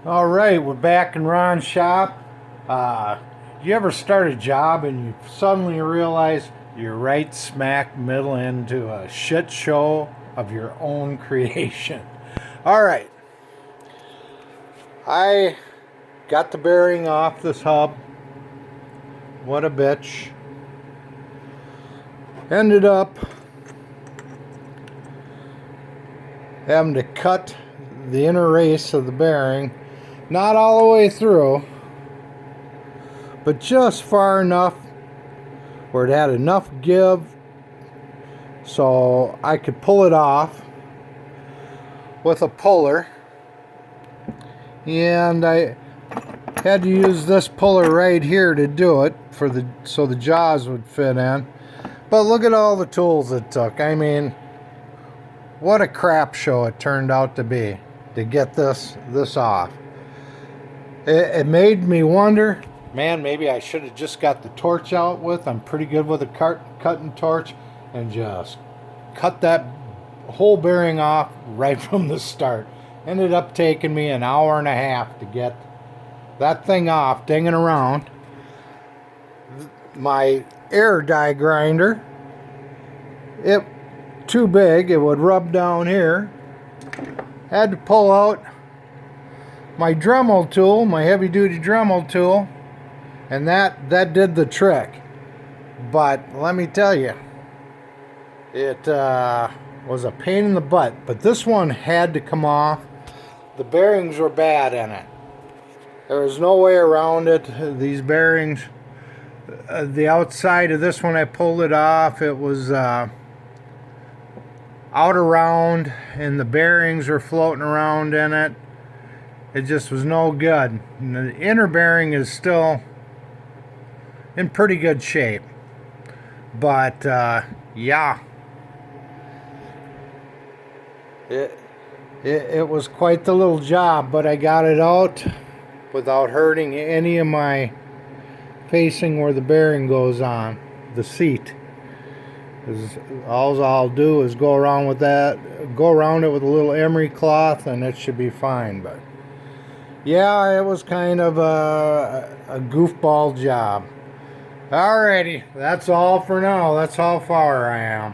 All right, we're back in Ron's shop. You ever start a job and you suddenly realize you're right smack middle into a shit show of your own creation? All right, I got the bearing off this hub. What a bitch. Ended up having to cut the inner race of the bearing, not all the way through, but just far enough where it had enough give so I could pull it off with a puller. And I had to use this puller right here to do it so the jaws would fit in. But look at all the tools it took. I mean, what a crap show it turned out to be to get this off. It made me wonder, man, maybe I should have just got the torch out with. I'm pretty good with a cutting torch, and just cut that whole bearing off right from the start. Ended up taking me an hour and a half to get that thing off, dinging around. My air die grinder, it too big, it would rub down here. Had to pull out my Dremel tool, my heavy duty Dremel tool, and that did the trick. But let me tell you, it was a pain in the butt. But this one had to come off. The bearings were bad in it. There was no way around it. These bearings, the outside of this one, I pulled it off. It was out around, and the bearings were floating around in it. It just was no good. And the inner bearing is still in pretty good shape. But yeah, it was quite the little job, but I got it out without hurting any of my facing where the bearing goes on, the seat. All I'll do is go around it with a little emery cloth, and it should be fine. But yeah, it was kind of a goofball job. Alrighty, that's all for now. That's how far I am.